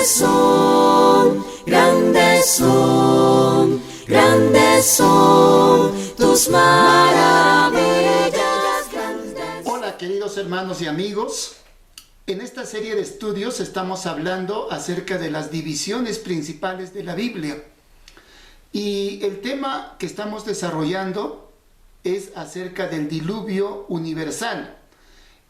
grandes son tus maravillas. Hola queridos hermanos y amigos, en esta serie de estudios estamos hablando acerca de las divisiones principales de la Biblia. Y el tema que estamos desarrollando es acerca del diluvio universal.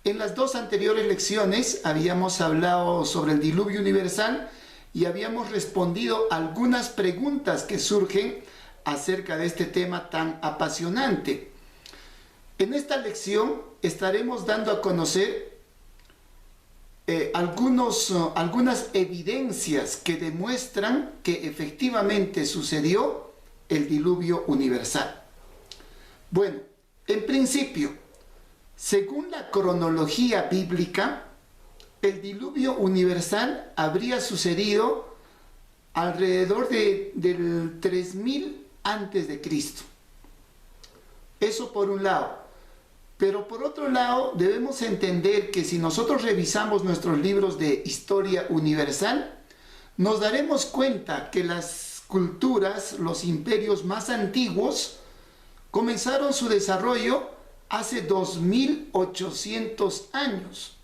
En las dos anteriores lecciones habíamos hablado sobre el diluvio universal y habíamos respondido algunas preguntas que surgen acerca de este tema tan apasionante. En esta lección estaremos dando a conocer algunas evidencias que demuestran que efectivamente sucedió el diluvio universal. Bueno, en principio, según la cronología bíblica, el diluvio universal habría sucedido alrededor del 3000 antes de Cristo. Eso por un lado. Pero por otro lado, debemos entender que si nosotros revisamos nuestros libros de historia universal, nos daremos cuenta que las culturas, los imperios más antiguos, comenzaron su desarrollo hace 2800 años,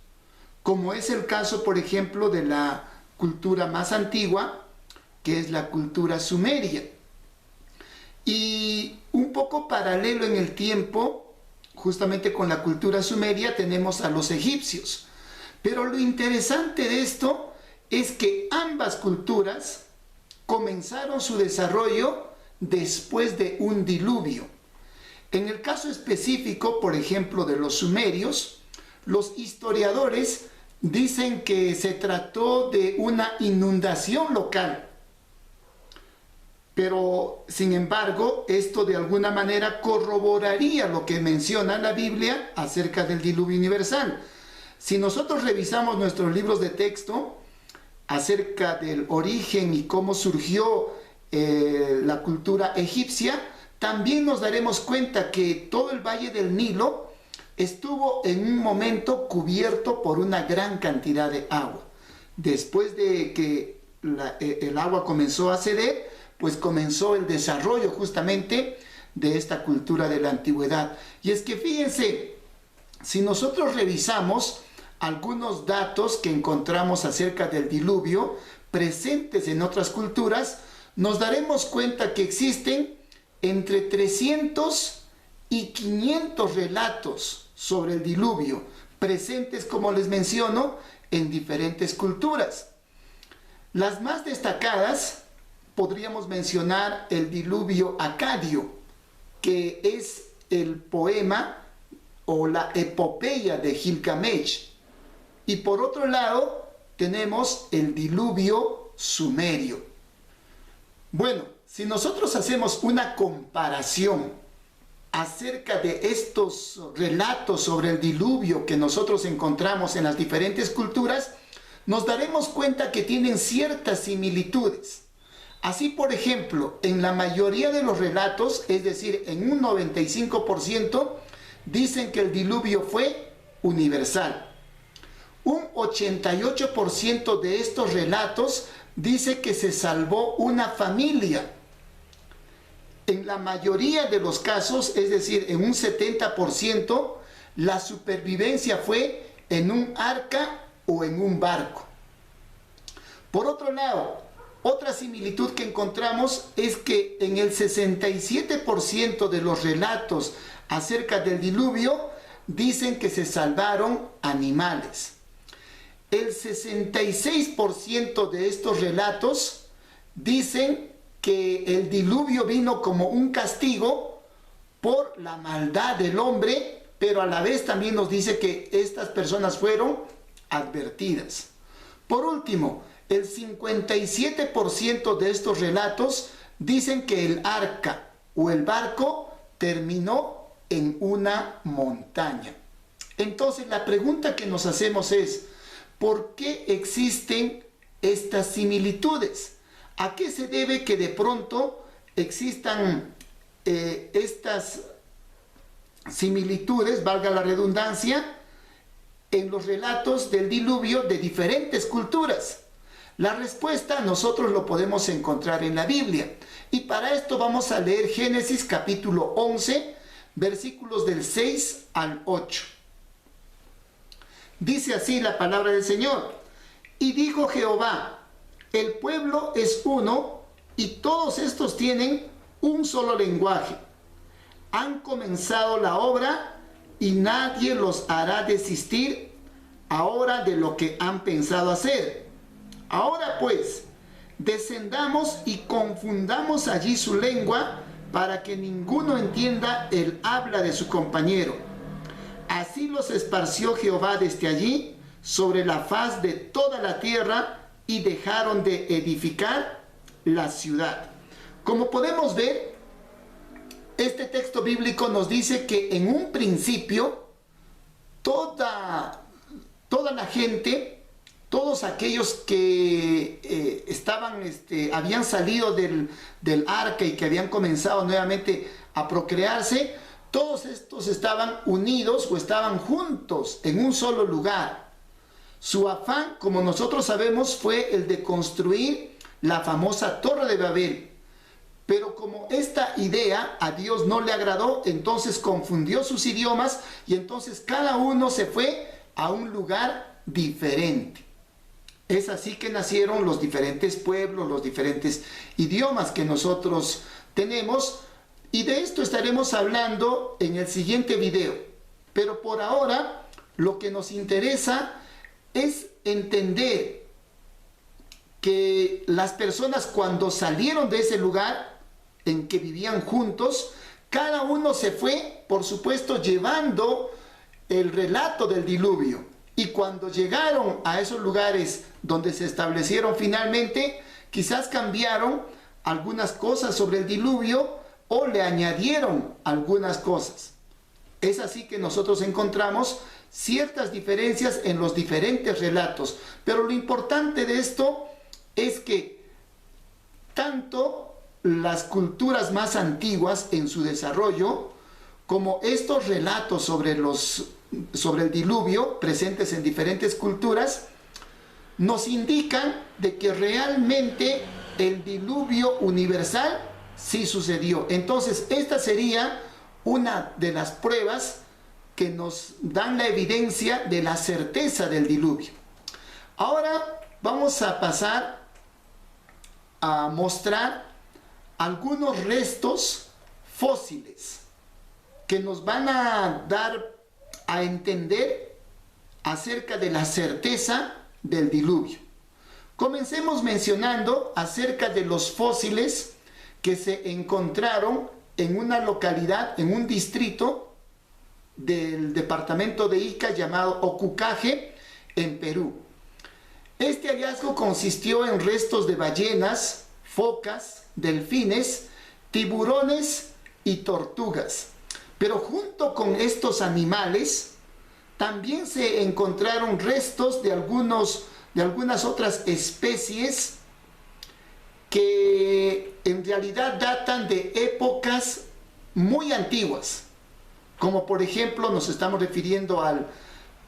como es el caso, por ejemplo, de la cultura más antigua, que es la cultura sumeria. Y un poco paralelo en el tiempo, justamente con la cultura sumeria, tenemos a los egipcios. Pero lo interesante de esto es que ambas culturas comenzaron su desarrollo después de un diluvio. En el caso específico, por ejemplo, de los sumerios, los historiadores dicen que se trató de una inundación local. Pero, sin embargo, esto de alguna manera corroboraría lo que menciona la Biblia acerca del diluvio universal. Si nosotros revisamos nuestros libros de texto acerca del origen y cómo surgió la cultura egipcia, también nos daremos cuenta que todo el valle del Nilo estuvo en un momento cubierto por una gran cantidad de agua. Después de que el agua comenzó a ceder, pues comenzó el desarrollo justamente de esta cultura de la antigüedad. Y es que fíjense, si nosotros revisamos algunos datos que encontramos acerca del diluvio presentes en otras culturas, nos daremos cuenta que existen entre 300 y 500 relatos sobre el diluvio, presentes, como les menciono, en diferentes culturas. Las más destacadas podríamos mencionar el diluvio acadio, que es el poema o la epopeya de Gilgamesh. Y por otro lado, tenemos el diluvio sumerio. Bueno, si nosotros hacemos una comparación acerca de estos relatos sobre el diluvio que nosotros encontramos en las diferentes culturas, nos daremos cuenta que tienen ciertas similitudes. Así, por ejemplo, en la mayoría de los relatos, es decir, en un 95%, dicen que el diluvio fue universal. Un 88% de estos relatos dice que se salvó una familia. En la mayoría de los casos, es decir, en un 70%, la supervivencia fue en un arca o en un barco. Por otro lado, otra similitud que encontramos es que en el 67% de los relatos acerca del diluvio dicen que se salvaron animales. El 66% de estos relatos dicen que el diluvio vino como un castigo por la maldad del hombre, pero a la vez también nos dice que estas personas fueron advertidas. Por último, el 57% de estos relatos dicen que el arca o el barco terminó en una montaña. Entonces la pregunta que nos hacemos es, ¿por qué existen estas similitudes? ¿A qué se debe que de pronto existan estas similitudes, valga la redundancia, en los relatos del diluvio de diferentes culturas? La respuesta nosotros lo podemos encontrar en la Biblia. Y para esto vamos a leer Génesis capítulo 11, versículos del 6 al 8. Dice así la palabra del Señor. Y dijo Jehová, el pueblo es uno y todos estos tienen un solo lenguaje. Han comenzado la obra y nadie los hará desistir ahora de lo que han pensado hacer. Ahora pues, descendamos y confundamos allí su lengua para que ninguno entienda el habla de su compañero. Así los esparció Jehová desde allí sobre la faz de toda la tierra y dejaron de edificar la ciudad. Como podemos ver, este texto bíblico nos dice que en un principio toda la gente, todos aquellos que habían salido del arca y que habían comenzado nuevamente a procrearse, todos estos estaban unidos o estaban juntos en un solo lugar. Su afán, como nosotros sabemos, fue el de construir la famosa Torre de Babel. Pero como esta idea a Dios no le agradó, entonces confundió sus idiomas y entonces cada uno se fue a un lugar diferente. Es así que nacieron los diferentes pueblos, los diferentes idiomas que nosotros tenemos, y de esto estaremos hablando en el siguiente video. Pero por ahora lo que nos interesa es entender que las personas, cuando salieron de ese lugar en que vivían juntos, cada uno se fue, por supuesto, llevando el relato del diluvio. Y cuando llegaron a esos lugares donde se establecieron finalmente, quizás cambiaron algunas cosas sobre el diluvio o le añadieron algunas cosas. Es así que nosotros encontramos ciertas diferencias en los diferentes relatos. Pero lo importante de esto es que tanto las culturas más antiguas en su desarrollo, como estos relatos sobre el diluvio presentes en diferentes culturas, nos indican de que realmente el diluvio universal sí sucedió. Entonces, esta sería una de las pruebas que nos dan la evidencia de la certeza del diluvio. Ahora vamos a pasar a mostrar algunos restos fósiles que nos van a dar a entender acerca de la certeza del diluvio. Comencemos mencionando acerca de los fósiles que se encontraron en una localidad, en un distrito del departamento de Ica llamado Ocucaje, en Perú. Este hallazgo consistió en restos de ballenas, focas, delfines, tiburones y tortugas. Pero junto con estos animales también se encontraron restos de algunas otras especies que en realidad datan de épocas muy antiguas, como por ejemplo nos estamos refiriendo al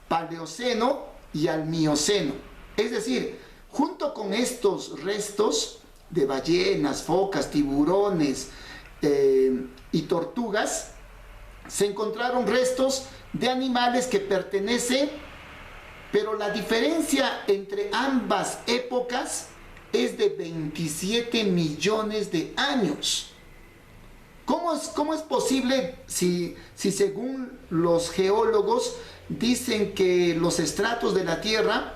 Paleoceno y al Mioceno. Es decir, junto con estos restos de ballenas, focas, tiburones y tortugas, se encontraron restos de animales que pertenecen, pero la diferencia entre ambas épocas es de 27 millones de años. ¿Cómo es posible si según los geólogos dicen que los estratos de la Tierra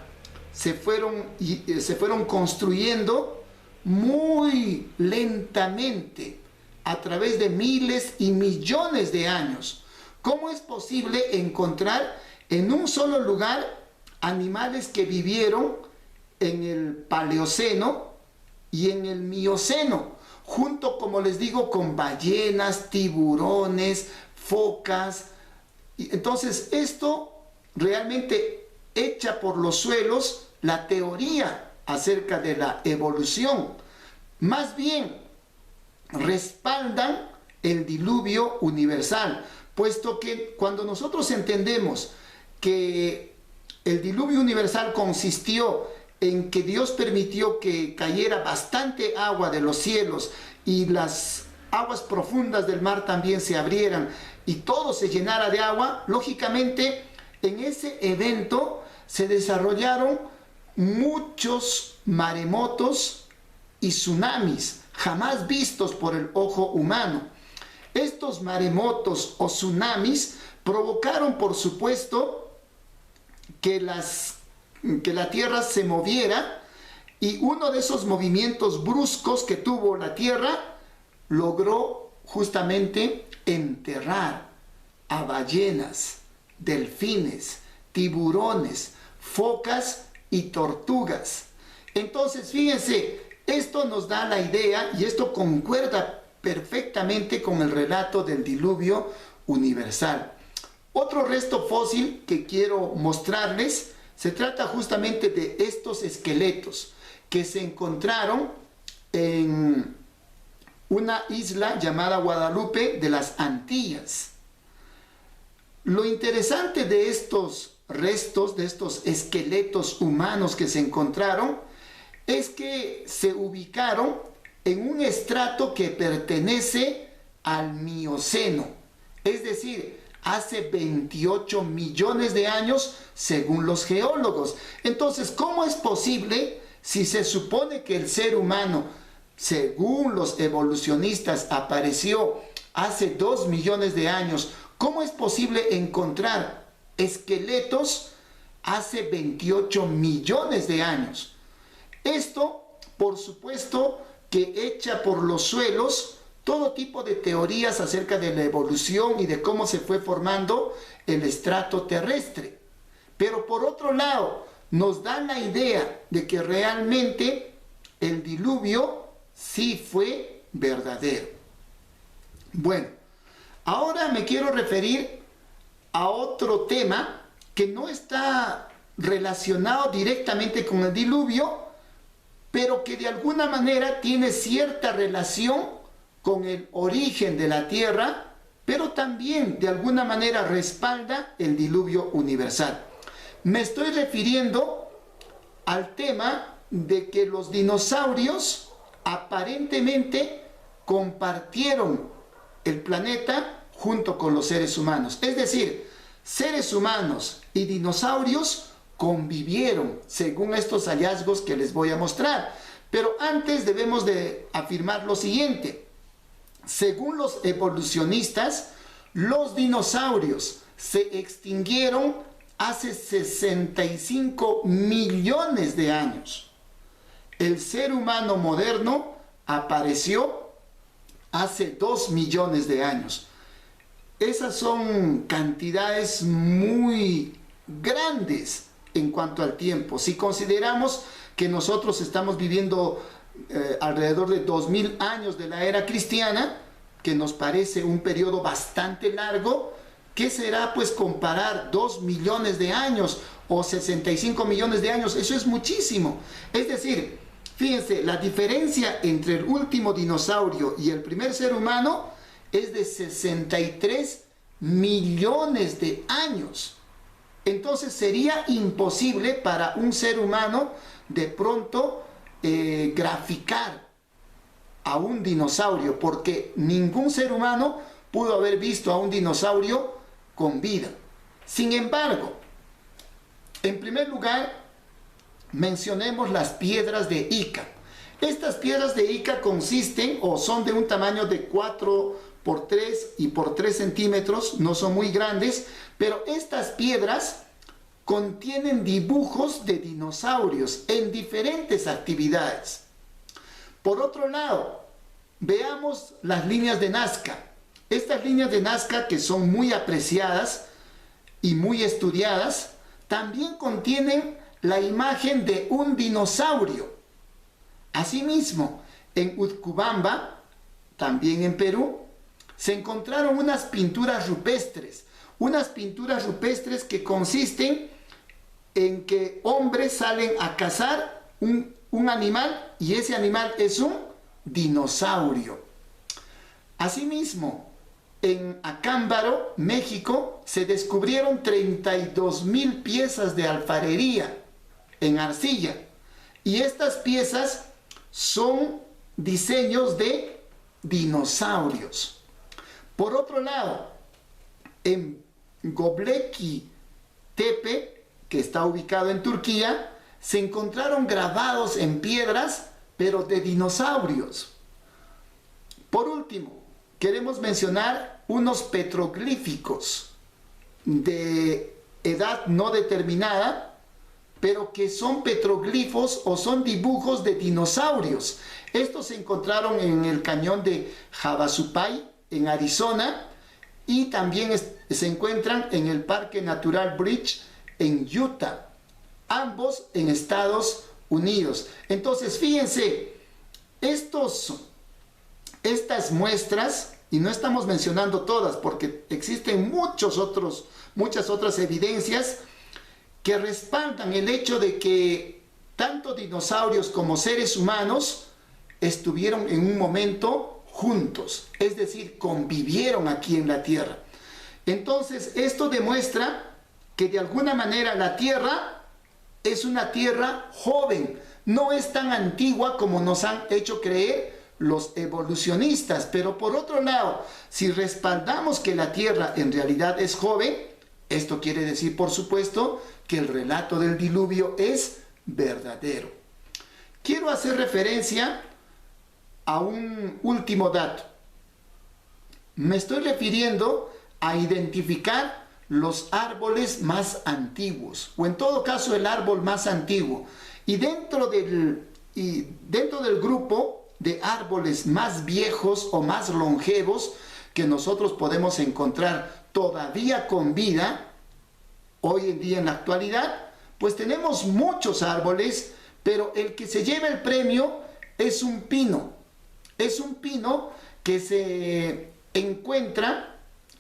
se fueron construyendo muy lentamente a través de miles y millones de años? ¿Cómo es posible encontrar en un solo lugar animales que vivieron en el Paleoceno y en el Mioceno, junto, como les digo, con ballenas, tiburones, focas? Y entonces esto realmente echa por los suelos la teoría acerca de la evolución. Más bien respaldan el diluvio universal, puesto que cuando nosotros entendemos que el diluvio universal consistió en que Dios permitió que cayera bastante agua de los cielos y las aguas profundas del mar también se abrieran y todo se llenara de agua, lógicamente en ese evento se desarrollaron muchos maremotos y tsunamis jamás vistos por el ojo humano. Estos maremotos o tsunamis provocaron, por supuesto, que la tierra se moviera, y uno de esos movimientos bruscos que tuvo la tierra logró justamente enterrar a ballenas, delfines, tiburones, focas y tortugas. Entonces, fíjense, esto nos da la idea y esto concuerda perfectamente con el relato del diluvio universal. Otro resto fósil que quiero mostrarles se trata justamente de estos esqueletos que se encontraron en una isla llamada Guadalupe de las Antillas. Lo interesante de estos restos, de estos esqueletos humanos que se encontraron, es que se ubicaron en un estrato que pertenece al Mioceno, es decir, hace 28 millones de años según los geólogos. Entonces, ¿cómo es posible, si se supone que el ser humano, según los evolucionistas, apareció hace 2 millones de años, cómo es posible encontrar esqueletos hace 28 millones de años? Esto, por supuesto, que echa por los suelos todo tipo de teorías acerca de la evolución y de cómo se fue formando el estrato terrestre. Pero por otro lado, nos da la idea de que realmente el diluvio sí fue verdadero. Bueno, ahora me quiero referir a otro tema que no está relacionado directamente con el diluvio, pero que de alguna manera tiene cierta relación con el origen de la tierra, pero también de alguna manera respalda el diluvio universal. Me estoy refiriendo al tema de que los dinosaurios aparentemente compartieron el planeta junto con los seres humanos. Es decir, seres humanos y dinosaurios convivieron según estos hallazgos que les voy a mostrar. Pero antes debemos de afirmar lo siguiente. Según los evolucionistas, los dinosaurios se extinguieron hace 65 millones de años. El ser humano moderno apareció hace 2 millones de años. Esas son cantidades muy grandes en cuanto al tiempo. Si consideramos que nosotros estamos viviendo alrededor de 2000 años de la era cristiana, que nos parece un periodo bastante largo, ¿qué será pues comparar 2 millones de años o 65 millones de años? Eso es muchísimo. Es decir, fíjense, la diferencia entre el último dinosaurio y el primer ser humano es de 63 millones de años. Entonces sería imposible para un ser humano de pronto graficar a un dinosaurio, porque ningún ser humano pudo haber visto a un dinosaurio con vida. Sin embargo, en primer lugar, mencionemos las piedras de Ica. Estas piedras de Ica consisten o son de un tamaño de 4 por 3 y por 3 centímetros, no son muy grandes, pero estas piedras contienen dibujos de dinosaurios en diferentes actividades. Por otro lado, veamos las líneas de Nazca. Estas líneas de Nazca, que son muy apreciadas y muy estudiadas, también contienen la imagen de un dinosaurio. Asimismo, en Utcubamba, también en Perú, se encontraron unas pinturas rupestres que consisten en que hombres salen a cazar un animal y ese animal es un dinosaurio. Asimismo, en Acámbaro, México, se descubrieron 32,000 piezas de alfarería en arcilla. Y estas piezas son diseños de dinosaurios. Por otro lado, en Göbekli Tepe, que está ubicado en Turquía, se encontraron grabados en piedras, pero de dinosaurios. Por último, queremos mencionar unos petroglíficos de edad no determinada, pero que son petroglifos o son dibujos de dinosaurios. Estos se encontraron en el cañón de Havasupai, en Arizona, y también se encuentran en el Parque Natural Bridge, en Utah, ambos en Estados Unidos. Entonces, fíjense, estas muestras, y no estamos mencionando todas porque existen muchas otras evidencias que respaldan el hecho de que tanto dinosaurios como seres humanos estuvieron en un momento juntos, es decir, convivieron aquí en la Tierra. Entonces, esto demuestra que de alguna manera la Tierra es una Tierra joven, no es tan antigua como nos han hecho creer los evolucionistas. Pero por otro lado, si respaldamos que la Tierra en realidad es joven, esto quiere decir, por supuesto, que el relato del diluvio es verdadero. Quiero hacer referencia a un último dato. Me estoy refiriendo a identificar los árboles más antiguos, o en todo caso el árbol más antiguo. Y dentro del grupo de árboles más viejos o más longevos que nosotros podemos encontrar todavía con vida, hoy en día en la actualidad, pues tenemos muchos árboles, pero el que se lleva el premio es un pino. Es un pino que se encuentra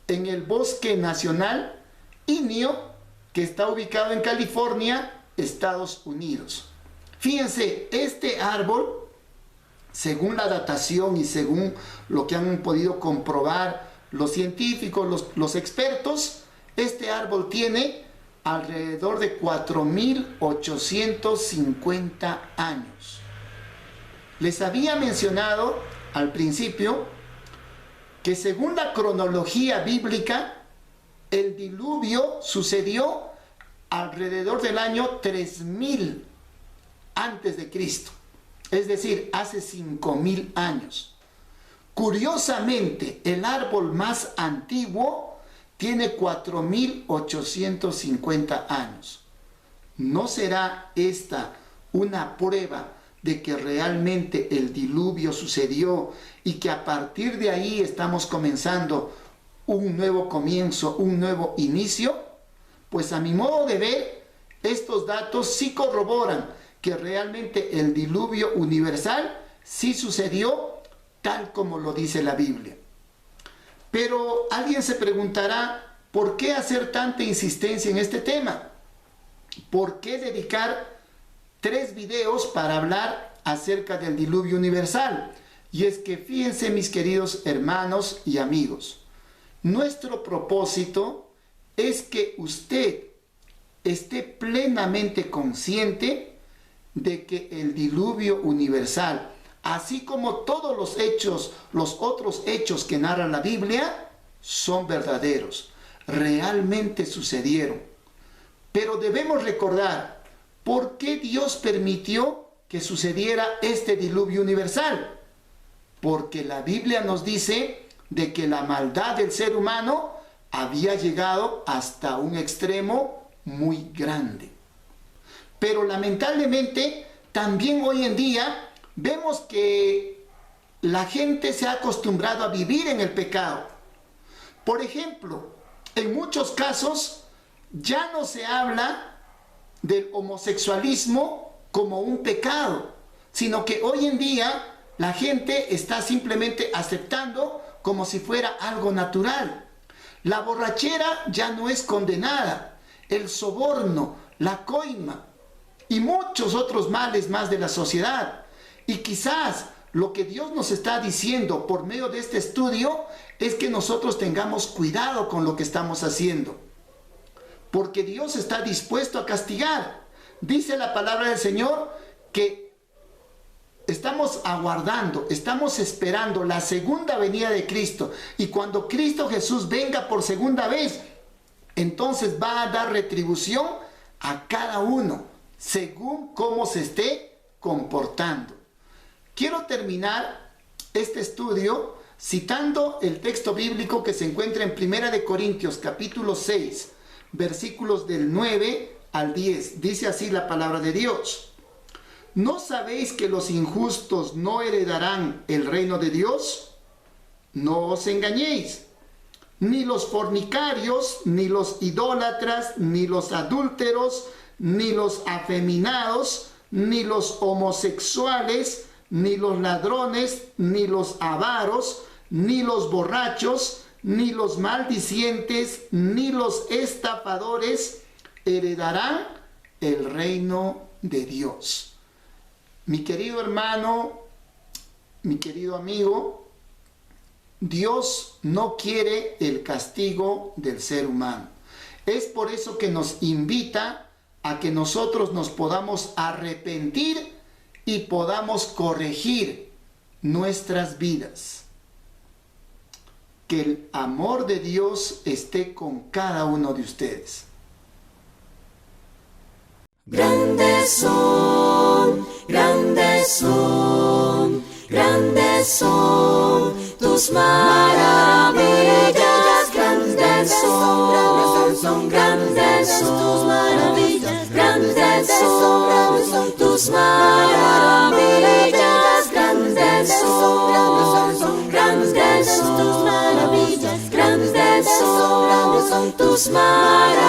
en el Bosque Nacional Inyo, que está ubicado en California, Estados Unidos. Fíjense, este árbol, según la datación y según lo que han podido comprobar los científicos, los expertos, este árbol tiene alrededor de 4.850 años. Les había mencionado al principio que según la cronología bíblica, el diluvio sucedió alrededor del año 3000 antes de Cristo, es decir, hace 5000 años. Curiosamente, el árbol más antiguo tiene 4850 años. ¿No será esta una prueba de que realmente el diluvio sucedió y que a partir de ahí estamos comenzando un nuevo comienzo, un nuevo inicio? Pues a mi modo de ver, estos datos sí corroboran que realmente el diluvio universal sí sucedió tal como lo dice la Biblia. Pero alguien se preguntará, ¿por qué hacer tanta insistencia en este tema? ¿Por qué dedicar 3 videos para hablar acerca del diluvio universal? Y es que fíjense, mis queridos hermanos y amigos, nuestro propósito es que usted esté plenamente consciente de que el diluvio universal, así como todos los hechos, los otros hechos que narra la Biblia, son verdaderos, realmente sucedieron. Pero debemos recordar por qué Dios permitió que sucediera este diluvio universal. Porque la Biblia nos dice de que la maldad del ser humano había llegado hasta un extremo muy grande. Pero lamentablemente también hoy en día vemos que la gente se ha acostumbrado a vivir en el pecado. Por ejemplo, en muchos casos ya no se habla del homosexualismo como un pecado, sino que hoy en día la gente está simplemente aceptando como si fuera algo natural. La borrachera ya no es condenada, el soborno, la coima y muchos otros males más de la sociedad. Y quizás lo que Dios nos está diciendo por medio de este estudio es que nosotros tengamos cuidado con lo que estamos haciendo, porque Dios está dispuesto a castigar. Dice la palabra del Señor que estamos aguardando, estamos esperando la segunda venida de Cristo. Y cuando Cristo Jesús venga por segunda vez, entonces va a dar retribución a cada uno según cómo se esté comportando. Quiero terminar este estudio citando el texto bíblico que se encuentra en 1 de Corintios capítulo 6, versículos del 9 al 10. Dice así la palabra de Dios. ¿No sabéis que los injustos no heredarán el reino de Dios? No os engañéis. Ni los fornicarios, ni los idólatras, ni los adúlteros, ni los afeminados, ni los homosexuales, ni los ladrones, ni los avaros, ni los borrachos, ni los maldicientes, ni los estafadores heredarán el reino de Dios. Mi querido hermano, mi querido amigo, Dios no quiere el castigo del ser humano. Es por eso que nos invita a que nosotros nos podamos arrepentir y podamos corregir nuestras vidas. Que el amor de Dios esté con cada uno de ustedes. Grandes son, grandes son, grandes son tus maravillas. Grandes son, grandes son tus maravillas. Grandes son tus maravillas. Grandes son, grandes son tus maravillas. Grandes son tus maravillas.